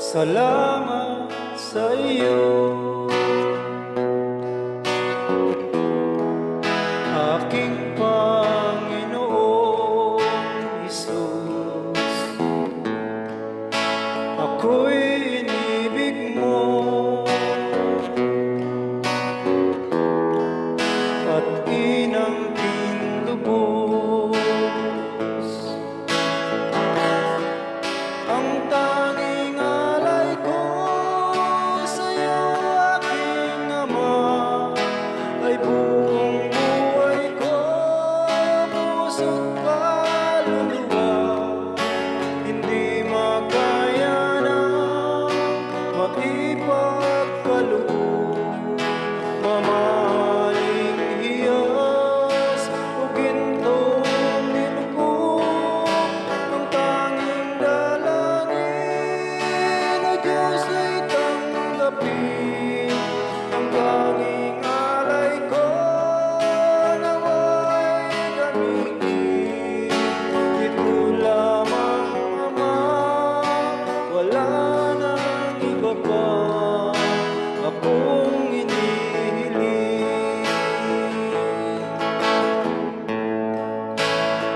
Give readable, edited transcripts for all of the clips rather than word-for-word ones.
Salamat sa iyo, aking Panginoong Hesus. Ako'y inibig mo at inangkin lubos. Ang tanging alay ko sa'yo, aking Ama, ay buong buhay ko, puso't kaluluwa. Hindi makaya na maipagkaloob, mamahaling hiyas o gintong nilubog. Ang tanging dalangin, O Diyos, ay tanggapin. Ang tanging alay ko, nawa'y gamitin. Ito lamang, Ama, wala nang iba pa akong inihiling.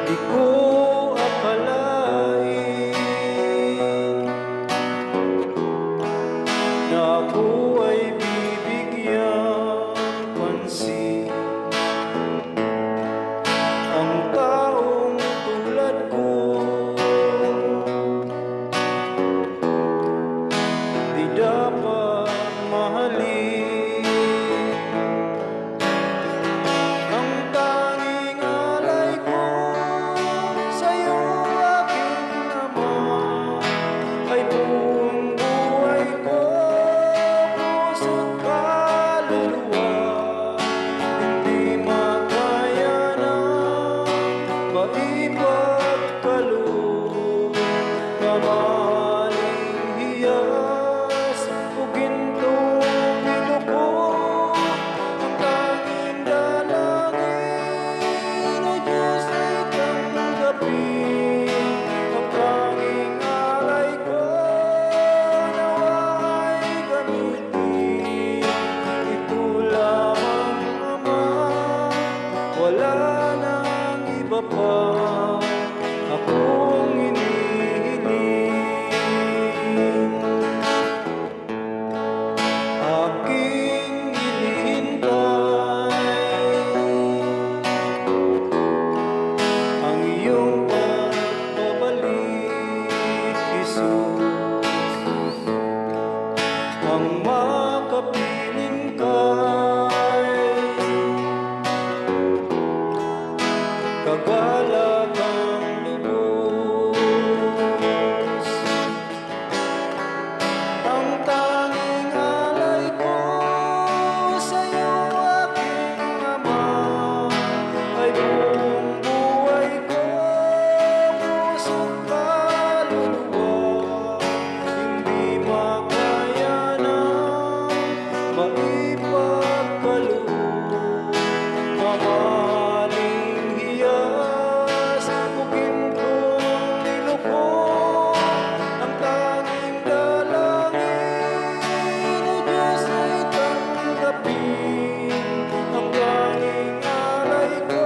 Di ko akalain na ako ay bibigyan pansin. Ang taong tulad ko di dapat mahalin. Ang tanging alay ko sa'yo, aking Ama, ay buong buhay ko, puso't kaluluwa. Hindi makaya na maipagkaloob, mamahaling hiyas o gintong nilubog. Ang tanging dalangin, O Diyos, ay tanggapin. Ang tanging alay ko, nawa'y gamitin. Ito lamang, Ama, wala nang iba pa akong inihiling. Aking hinihintay ang iyong pagbabalik, Jesus. Ang makapiling ka'y kagalagang lubos. Ang tanging alay ko sa'yo, aking Ama, ay buong buhay ko, puso't kaluluwa. Hindi makaya na maipagkaloob, mamahaling hiyas o gintong nilubog. Ang tanging dalangin, O Diyos, ay tanggapin. Ang tanging alay ko,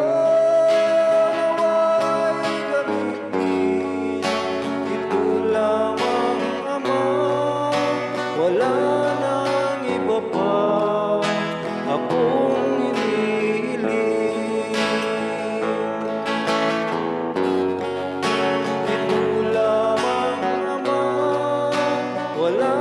nawa'y gamitin. Ito lamang, Ama, wala nang iba pa akong inihiling. Ito lamang, Ama, wala